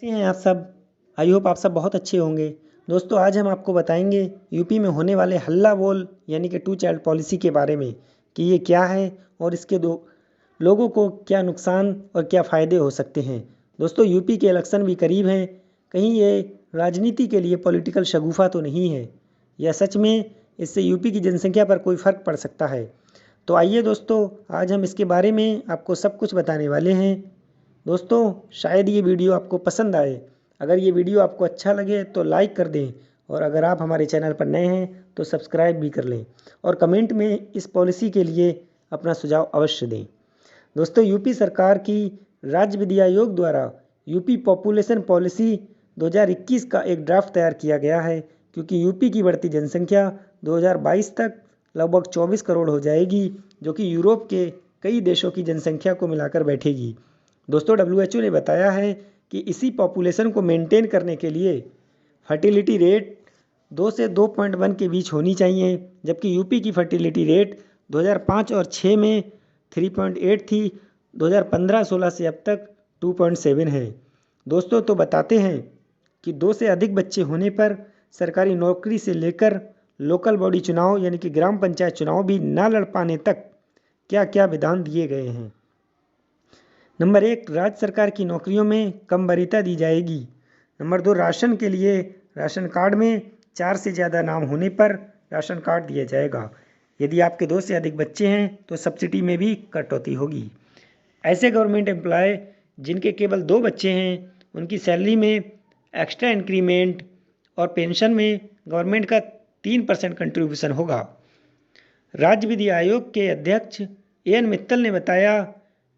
कैसे हैं आप सब। आई होप आप सब बहुत अच्छे होंगे। दोस्तों आज हम आपको बताएंगे यूपी में होने वाले हल्ला बोल यानी कि 2 चाइल्ड पॉलिसी के बारे में कि ये क्या है और इसके दो लोगों को क्या नुकसान और क्या फ़ायदे हो सकते हैं। दोस्तों यूपी के इलेक्शन भी करीब हैं, कहीं ये राजनीति के लिए पॉलिटिकल शगुफा तो नहीं है, या सच में इससे यूपी की जनसंख्या पर कोई फ़र्क पड़ सकता है। तो आइए दोस्तों आज हम इसके बारे में आपको सब कुछ बताने वाले हैं। दोस्तों शायद ये वीडियो आपको पसंद आए। अगर ये वीडियो आपको अच्छा लगे तो लाइक कर दें, और अगर आप हमारे चैनल पर नए हैं तो सब्सक्राइब भी कर लें और कमेंट में इस पॉलिसी के लिए अपना सुझाव अवश्य दें। दोस्तों यूपी सरकार की राज्य विधि आयोग द्वारा यूपी पॉपुलेशन पॉलिसी 2021 का एक ड्राफ्ट तैयार किया गया है, क्योंकि यूपी की बढ़ती जनसंख्या 2022 तक लगभग 24 करोड़ हो जाएगी, जो कि यूरोप के कई देशों की जनसंख्या को मिलाकर बैठेगी। दोस्तों WHO ने बताया है कि इसी पॉपुलेशन को मेंटेन करने के लिए फर्टिलिटी रेट 2 से 2.1 के बीच होनी चाहिए, जबकि यूपी की फर्टिलिटी रेट 2005 और 6 में 3.8 थी। 2015-16 से अब तक 2.7 है। दोस्तों तो बताते हैं कि 2 से अधिक बच्चे होने पर सरकारी नौकरी से लेकर लोकल बॉडी चुनाव यानी कि ग्राम पंचायत चुनाव भी ना लड़ पाने तक क्या क्या विधान दिए गए हैं। नंबर 1, राज्य सरकार की नौकरियों में कम वरीयता दी जाएगी। नंबर 2, राशन के लिए राशन कार्ड में 4 से ज़्यादा नाम होने पर राशन कार्ड दिया जाएगा। यदि आपके 2 से अधिक बच्चे हैं तो सब्सिडी में भी कटौती होगी। ऐसे गवर्नमेंट एम्प्लॉय जिनके केवल 2 बच्चे हैं उनकी सैलरी में एक्स्ट्रा इंक्रीमेंट और पेंशन में गवर्नमेंट का 3% कंट्रीब्यूशन होगा। राज्य विधि आयोग के अध्यक्ष AN मित्तल ने बताया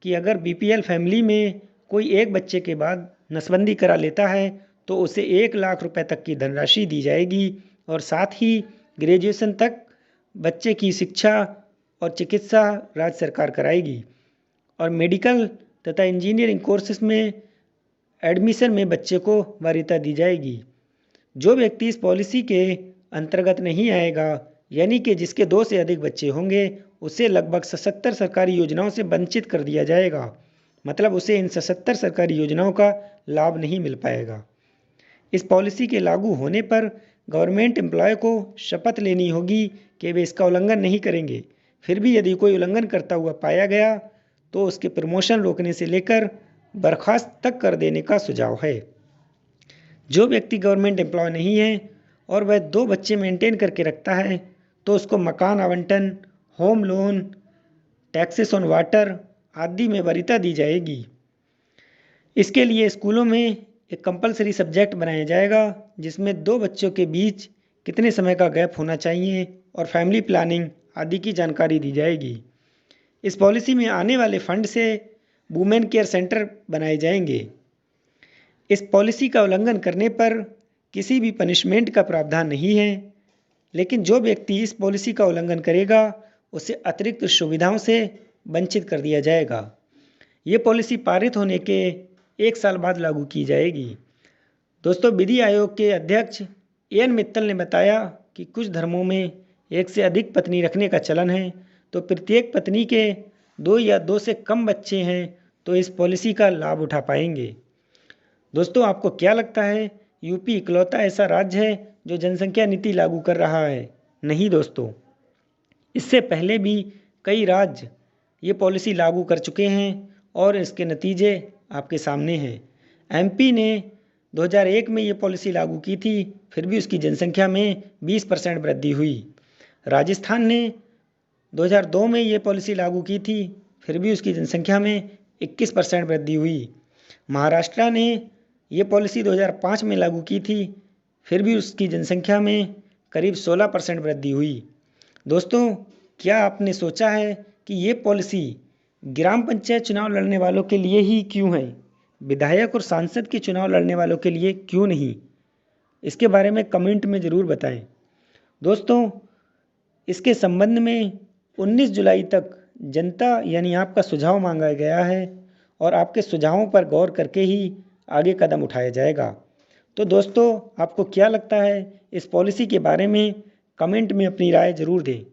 कि अगर BPL फैमिली में कोई एक बच्चे के बाद नसबंदी करा लेता है तो उसे 1 लाख रुपए तक की धनराशि दी जाएगी, और साथ ही ग्रेजुएशन तक बच्चे की शिक्षा और चिकित्सा राज्य सरकार कराएगी, और मेडिकल तथा इंजीनियरिंग कोर्सेज में एडमिशन में बच्चे को वरीयता दी जाएगी। जो व्यक्ति इस पॉलिसी के अंतर्गत नहीं आएगा यानी कि जिसके 2 से अधिक बच्चे होंगे उसे लगभग 77 सरकारी योजनाओं से वंचित कर दिया जाएगा। मतलब उसे इन 77 सरकारी योजनाओं का लाभ नहीं मिल पाएगा। इस पॉलिसी के लागू होने पर गवर्नमेंट एम्प्लॉय को शपथ लेनी होगी कि वे इसका उल्लंघन नहीं करेंगे। फिर भी यदि कोई उल्लंघन करता हुआ पाया गया तो उसके प्रमोशन रोकने से लेकर बर्खास्त तक कर देने का सुझाव है। जो व्यक्ति गवर्नमेंट एम्प्लॉय नहीं है और वह 2 बच्चे मेंटेन करके रखता है तो उसको मकान आवंटन, home loan, taxes on water आदि में वरीयता दी जाएगी। इसके लिए स्कूलों में एक कंपलसरी सब्जेक्ट बनाया जाएगा जिसमें 2 बच्चों के बीच कितने समय का गैप होना चाहिए और फैमिली प्लानिंग आदि की जानकारी दी जाएगी। इस पॉलिसी में आने वाले फंड से वुमेन केयर सेंटर बनाए जाएंगे। इस पॉलिसी का उल्लंघन करने पर किसी भी पनिशमेंट का प्रावधान नहीं है, लेकिन जो व्यक्ति इस पॉलिसी का उल्लंघन करेगा उसे अतिरिक्त सुविधाओं से वंचित कर दिया जाएगा। ये पॉलिसी पारित होने के 1 साल बाद लागू की जाएगी। दोस्तों विधि आयोग के अध्यक्ष AN मित्तल ने बताया कि कुछ धर्मों में 1 से अधिक पत्नी रखने का चलन है, तो प्रत्येक पत्नी के 2 या 2 से कम बच्चे हैं तो इस पॉलिसी का लाभ उठा पाएंगे। दोस्तों आपको क्या लगता है यूपी इकलौता ऐसा राज्य है जो जनसंख्या नीति लागू कर रहा है? नहीं दोस्तों, इससे पहले भी कई राज्य ये पॉलिसी लागू कर चुके हैं और इसके नतीजे आपके सामने हैं। MP ने 2001 में ये पॉलिसी लागू की थी, फिर भी उसकी जनसंख्या में 20% वृद्धि हुई। राजस्थान ने 2002 में ये पॉलिसी लागू की थी, फिर भी उसकी जनसंख्या में 21% वृद्धि हुई। महाराष्ट्र ने ये पॉलिसी 2005 में लागू की थी, फिर भी उसकी जनसंख्या में करीब 16% वृद्धि हुई। दोस्तों क्या आपने सोचा है कि ये पॉलिसी ग्राम पंचायत चुनाव लड़ने वालों के लिए ही क्यों है, विधायक और सांसद के चुनाव लड़ने वालों के लिए क्यों नहीं? इसके बारे में कमेंट में ज़रूर बताएं। दोस्तों इसके संबंध में 19 जुलाई तक जनता यानी आपका सुझाव मांगा गया है, और आपके सुझावों पर गौर करके ही आगे कदम उठाया जाएगा। तो दोस्तों आपको क्या लगता है इस पॉलिसी के बारे में? कमेंट में अपनी राय ज़रूर दें।